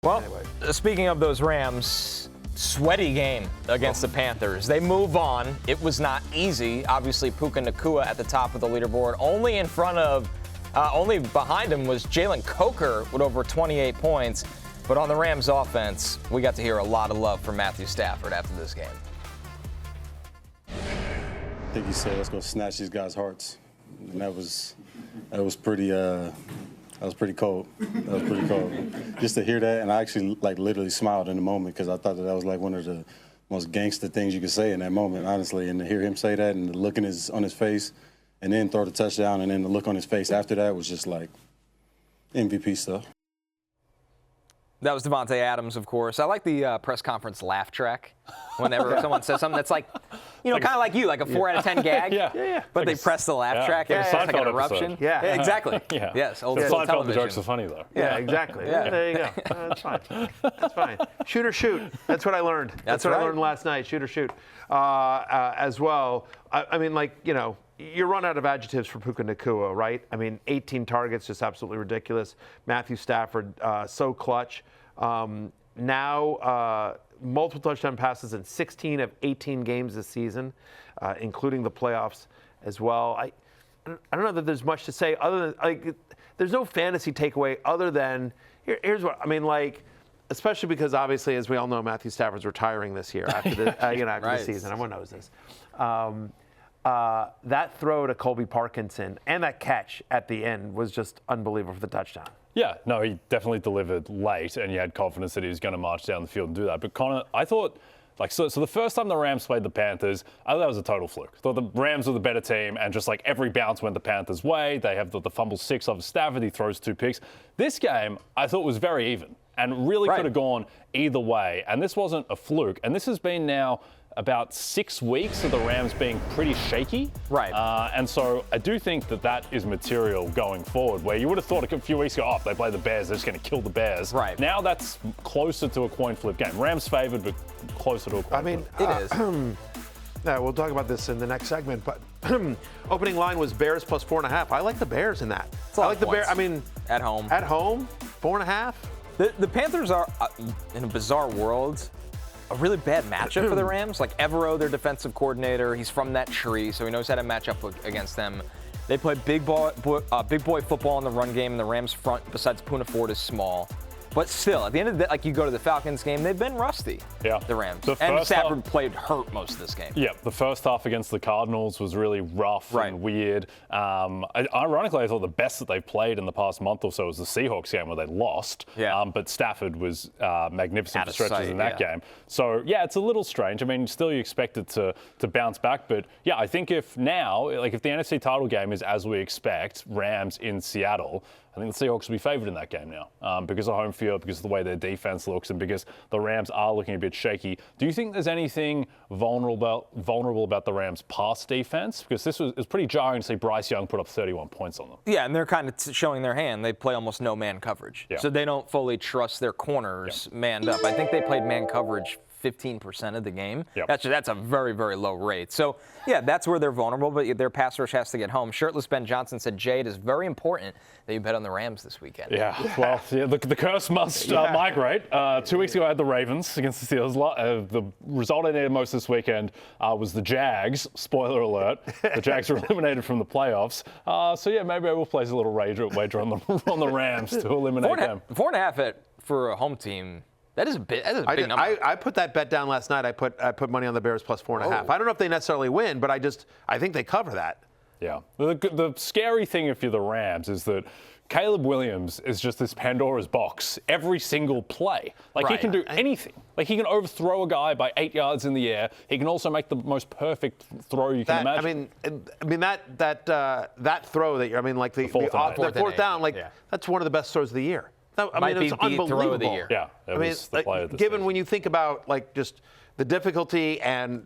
Well, anyway. Speaking of those Rams, sweaty game against the Panthers. They move on. It was not easy. Obviously, Puka Nacua at the top of the leaderboard. Only behind him was Jalen Coker with over 28 points. But on the Rams offense, we got to hear a lot of love from Matthew Stafford after this game. I think he said, let's go snatch these guys' hearts. And that was pretty cold. That was pretty cold. Just to hear that, and I actually literally smiled in the moment because I thought that was one of the most gangster things you could say in that moment, honestly. And to hear him say that and the look on his face and then throw the touchdown and then the look on his face after that was just MVP stuff. That was Devontae Adams, of course. I like the press conference laugh track. Whenever someone says something that's kind of like you, like a 4 out of 10 gag. Yeah. But they press the laugh track and it's just like an eruption. Episode. Yeah. Exactly. Yeah. Yes, old Seinfeld, school television. the jokes are funny, though. Yeah, exactly. Yeah. There you go. That's fine. That's fine. Shoot or shoot. That's what I learned. That's what I learned last night. Shoot or shoot. As well. You run out of adjectives for Puka Nacua, right? 18 targets, just absolutely ridiculous. Matthew Stafford, so clutch. Now, multiple touchdown passes in 16 of 18 games this season, including the playoffs as well. I don't know that there's much to say other than there's no fantasy takeaway other than here's what especially because obviously, as we all know, Matthew Stafford's retiring this year after the the season. Everyone knows this. That throw to Colby Parkinson and that catch at the end was just unbelievable for the touchdown. Yeah, no, he definitely delivered late, and you had confidence that he was going to march down the field and do that. But Connor, I thought, so the first time the Rams played the Panthers, I thought that was a total fluke. I thought the Rams were the better team, and just every bounce went the Panthers' way. They have the fumble 6 off of Stafford. He throws 2 picks. This game, I thought, was very even and really could have gone either way. And this wasn't a fluke. And this has been now about 6 weeks of the Rams being pretty shaky. Right. And so I do think that is material going forward, where you would have thought a few weeks ago, if they play the Bears, they're just going to kill the Bears. Right. Now that's closer to a coin flip game. Rams favored, but closer to a coin flip. It is. Yeah, we'll talk about this in the next segment, but opening line was Bears plus 4.5. I like the Bears in that. I like the Bears. At home. At home, 4.5. The Panthers are, in a bizarre world, a really bad matchup for the Rams. Evero, their defensive coordinator, he's from that tree, so he knows how to match up against them. They play big boy football in the run game, and the Rams front, besides Poona Ford, is small. But still, at the end of the day, you go to the Falcons game, they've been rusty, the Rams. And Stafford played hurt most of this game. Yeah, the first half against the Cardinals was really rough and weird. Ironically, I thought the best that they've played in the past month or so was the Seahawks game where they lost. Yeah. But Stafford was magnificent for stretches in that game. So, it's a little strange. Still you expect it to bounce back. But, I think if the NFC title game is as we expect, Rams in Seattle, I think the Seahawks will be favored in that game now because of home field, because of the way their defense looks, and because the Rams are looking a bit shaky. Do you think there's anything vulnerable about the Rams' pass defense? Because it was pretty jarring to see Bryce Young put up 31 points on them. Yeah, and they're kind of showing their hand. They play almost no man coverage. Yeah. So they don't fully trust their corners manned up. I think they played man coverage 15% of the game. Yep. That's a very, very low rate. So, that's where they're vulnerable, but their pass rush has to get home. Shirtless Ben Johnson said, Jay, it is very important that you bet on the Rams this weekend. Yeah, well, the curse must migrate. 2 weeks ago, I had the Ravens against the Steelers. The result I needed most this weekend was the Jags. Spoiler alert, the Jags were eliminated from the playoffs. Maybe I will place a little wager on the Rams to eliminate them. 4.5 for a home team. That is a big number. I put that bet down last night. I put money on the Bears plus 4.5. I don't know if they necessarily win, but I think they cover that. Yeah. The scary thing if you're the Rams is that Caleb Williams is just this Pandora's box every single play. He can do anything. He can overthrow a guy by 8 yards in the air. He can also make the most perfect throw you can imagine. That throw that the fourth down, that's one of the best throws of the year. Might be it's the unbelievable. throw of the year. Yeah, it was the play of the given season. when you think about just the difficulty and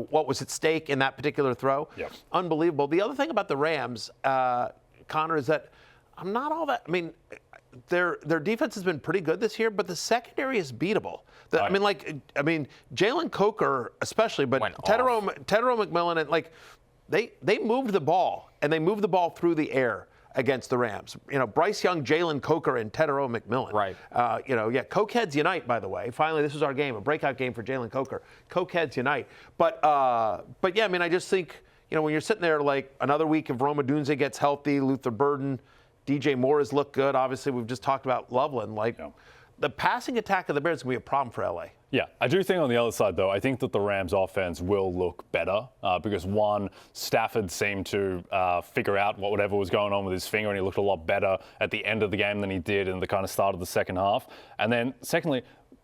what was at stake in that particular throw, unbelievable. The other thing about the Rams, Connor, is that I'm not all that. Their defense has been pretty good this year, but the secondary is beatable. Jalen Coker especially, but Tirico McMillan and they moved the ball and they moved the ball through the air against the Rams. Bryce Young, Jalen Coker, and Tirico McMillan. Right. Cokeheads unite, by the way. Finally, this was our game, a breakout game for Jalen Coker. Cokeheads unite. But yeah, I mean, I just think, when you're sitting there like another week if Rome Odunze gets healthy, Luther Burden, DJ Moore has looked good. Obviously, we've just talked about Loveland. The passing attack of the Bears is going to be a problem for LA. Yeah, I do think on the other side, though, I think that the Rams offense will look better because, one, Stafford seemed to figure out whatever was going on with his finger, and he looked a lot better at the end of the game than he did in the kind of start of the second half. And then, secondly,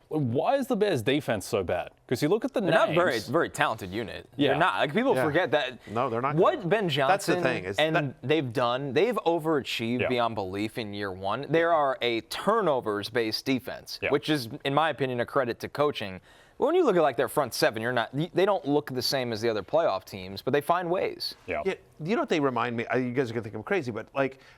why is the Bears defense so bad? Because you look at the names. They're not very, very talented unit. Yeah. They're not. People forget that. No, they're not. What Ben Johnson That's the thing. They've overachieved beyond belief in year one. They are a turnovers-based defense, which is, in my opinion, a credit to coaching. When you look at their front seven, they don't look the same as the other playoff teams, but they find ways. Yeah. You know what they remind me? You guys are going to think I'm crazy, but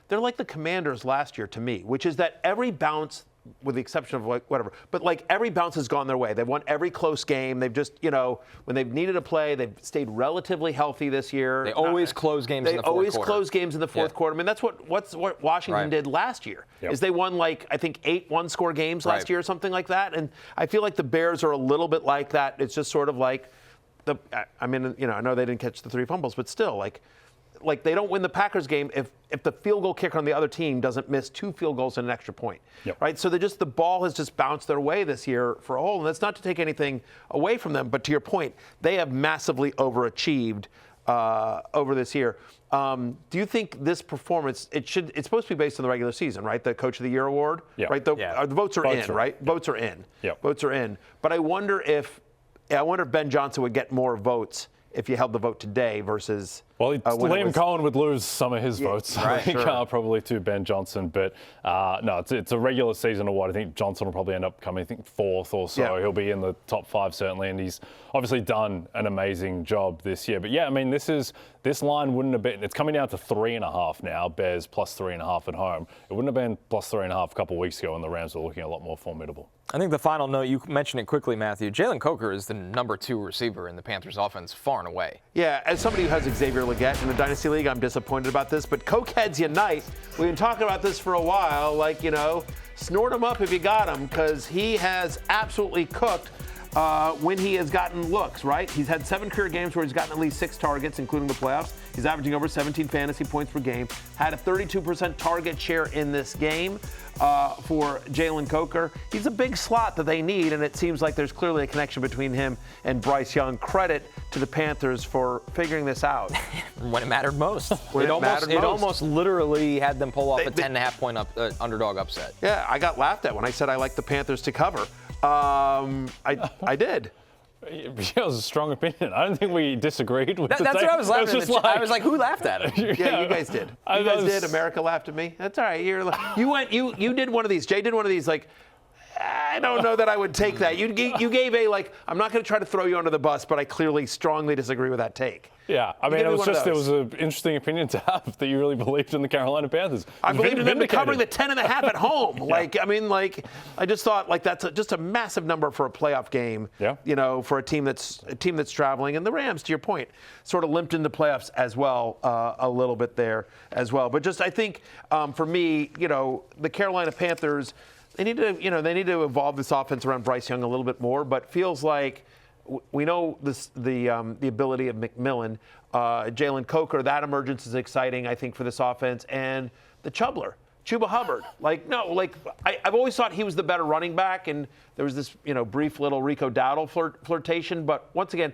they're like the Commanders last year to me, which is that every bounce, with the exception of whatever, but every bounce has gone their way. They've won every close game. They've just, when they've needed to play, they've stayed relatively healthy this year. They always close games in the fourth quarter. They always close games in the fourth quarter. I mean, that's what Washington did last year. Yep. Is they won I think 8 one-score games last year or something like that. And I feel like the Bears are a little bit like that. It's just sort of I know they didn't catch the 3 fumbles, but still they don't win the Packers game if the field goal kicker on the other team doesn't miss 2 field goals and an extra point. Yep. Right? So the ball has just bounced their way this year for a whole. And that's not to take anything away from them, but to your point, they have massively overachieved over this year. Do you think this performance, it's supposed to be based on the regular season, right? The Coach of the Year award? Yeah. Right? The votes are in, right? Yep. Votes are in. Yep. Votes are in. But I wonder if Ben Johnson would get more votes if you held the vote today versus Liam Cohen would lose some of his votes, I think, sure. probably to Ben Johnson. But no, it's a regular season award. I think Johnson will probably end up coming, 4th or so. Yeah. He'll be in the top 5 certainly, and he's obviously done an amazing job this year. But yeah, I mean, this line wouldn't have been. It's coming down to 3.5 now. Bears plus 3.5 at home. It wouldn't have been plus 3.5 a couple of weeks ago, and the Rams were looking a lot more formidable. I think the final note, you mentioned it quickly, Matthew. Jalen Coker is the number 2 receiver in the Panthers offense, far and away. Yeah, as somebody who has Xavier Legette in the Dynasty League, I'm disappointed about this. But Cokeheads unite. We've been talking about this for a while. Snort him up if you got him, because he has absolutely cooked when he has gotten looks, right? He's had 7 career games where he's gotten at least 6 targets, including the playoffs. He's averaging over 17 fantasy points per game. Had a 32% target share in this game for Jalen Coker. He's a big slot that they need, and it seems like there's clearly a connection between him and Bryce Young. Credit to the Panthers for figuring this out. When it mattered most. It almost literally had them pull off a 10.5 point underdog upset. Yeah, I got laughed at when I said I like the Panthers to cover. I did. It was a strong opinion. I don't think we disagreed with That's the what I was laughing at. I was like, who laughed at it? Yeah, you guys did. You guys did. America laughed at me. That's all right. You did one of these. Jay did one of these. I don't know that I would take that. You gave I'm not going to try to throw you under the bus, but I clearly strongly disagree with that take. Yeah, I mean, it was an interesting opinion to have that you really believed in the Carolina Panthers. I believed in them covering the 10.5 at home. Yeah. I just thought that's just a massive number for a playoff game. Yeah. For a team that's traveling, and the Rams, to your point, sort of limped into playoffs as well, a little bit there as well. But just I think for me, the Carolina Panthers, they need to evolve this offense around Bryce Young a little bit more. But feels like we know the ability of McMillan, Jalen Coker. That emergence is exciting, I think, for this offense, and the Chuba Hubbard. I've always thought he was the better running back, and there was this brief little Rico Dowdle flirtation. But once again,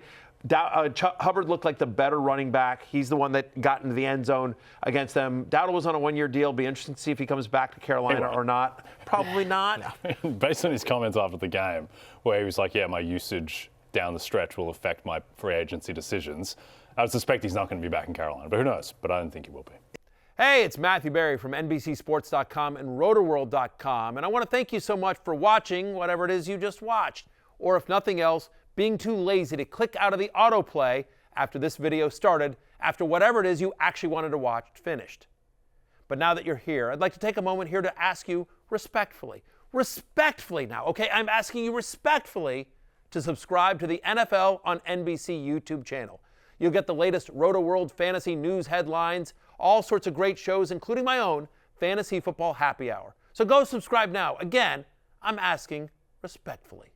Hubbard looked like the better running back. He's the one that got into the end zone against them. Dowdle was on a 1-year deal. Be interesting to see if he comes back to Carolina or not. Probably not. Based on his comments after the game, where he was like, my usage down the stretch will affect my free agency decisions. I would suspect he's not going to be back in Carolina, but who knows? But I don't think he will be. Hey, it's Matthew Berry from NBCSports.com and RotoWorld.com, and I want to thank you so much for watching whatever it is you just watched, or if nothing else, being too lazy to click out of the autoplay after this video started, after whatever it is you actually wanted to watch finished. But now that you're here, I'd like to take a moment here to ask you respectfully now, okay? I'm asking you respectfully to subscribe to the NFL on NBC YouTube channel. You'll get the latest Roto-World fantasy news headlines, all sorts of great shows, including my own Fantasy Football Happy Hour. So go subscribe now. Again, I'm asking respectfully.